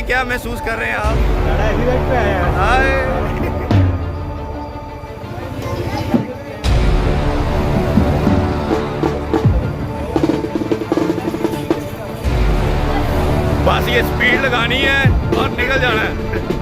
क्या महसूस कर रहे हैं आप? एक्सीडेंट पे आया हाय बस ये स्पीड लगानी है और निकल जाना है।